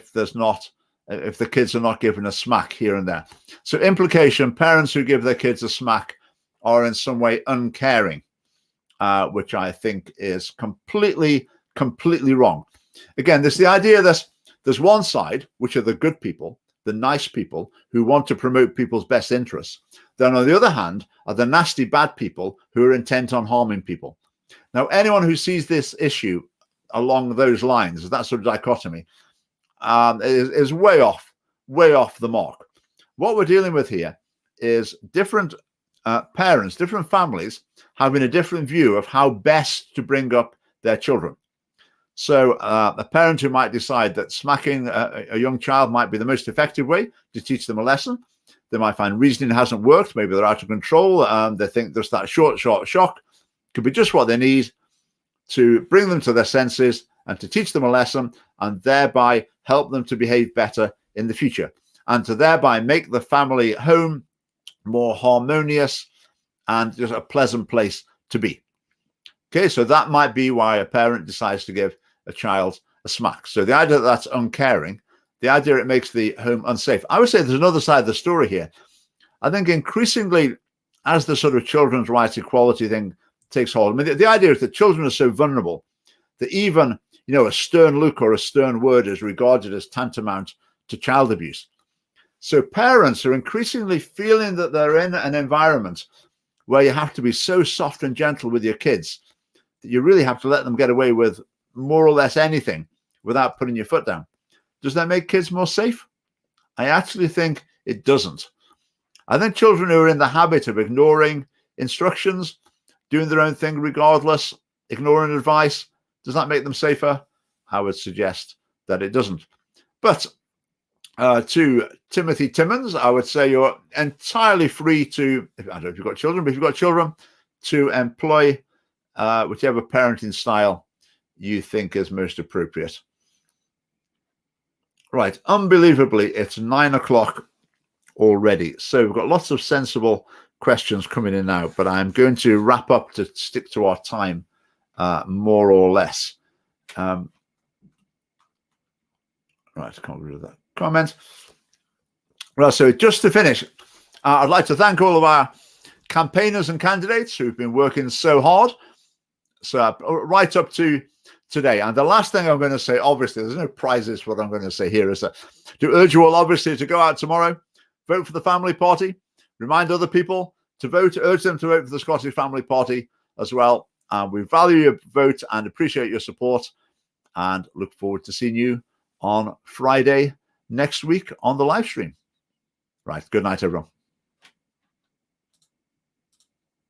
[SPEAKER 1] kids are not given a smack here and there. So implication, parents who give their kids a smack are in some way uncaring, which I think is completely wrong. Again, there's the idea that there's one side, which are the good people, the nice people who want to promote people's best interests. Then on the other hand are the nasty bad people who are intent on harming people. Now, anyone who sees this issue along those lines, that sort of dichotomy, is way off the mark. What we're dealing with here is different parents, different families having a different view of how best to bring up their children. So a parent who might decide that smacking a young child might be the most effective way to teach them a lesson. They might find reasoning hasn't worked. Maybe they're out of control. They think there's that short shock. Could be just what they need to bring them to their senses and to teach them a lesson, and thereby help them to behave better in the future, and to thereby make the family home more harmonious and just a pleasant place to be. Okay, so that might be why a parent decides to give a child a smack. So the idea that that's uncaring, the idea it makes the home unsafe. I would say there's another side of the story here. I think increasingly, as the sort of children's rights equality thing takes hold, I mean, the idea is that children are so vulnerable that even, a stern look or a stern word is regarded as tantamount to child abuse. So parents are increasingly feeling that they're in an environment where you have to be so soft and gentle with your kids that you really have to let them get away with more or less anything without putting your foot down. Does that make kids more safe? I actually think it doesn't. I think children who are in the habit of ignoring instructions, doing their own thing regardless, ignoring advice, does that make them safer? I would suggest that it doesn't. But to Timothy Timmons, I would say you're entirely free to, I don't know if you've got children, but if you've got children, to employ whichever parenting style you think is most appropriate. Right, unbelievably, it's 9 o'clock already. So we've got lots of sensible questions coming in now, but I'm going to wrap up to stick to our time more or less. Right, I can't read that comment. Well, so just to finish, I'd like to thank all of our campaigners and candidates who've been working so hard. So right up to today. And the last thing I'm going to say, obviously, there's no prizes for what I'm going to say here, is that to urge you all, obviously, to go out tomorrow, vote for the Family Party, remind other people to vote, urge them to vote for the Scottish Family Party as well. We value your vote and appreciate your support, and look forward to seeing you on Friday next week on the live stream. Right. Good night, everyone.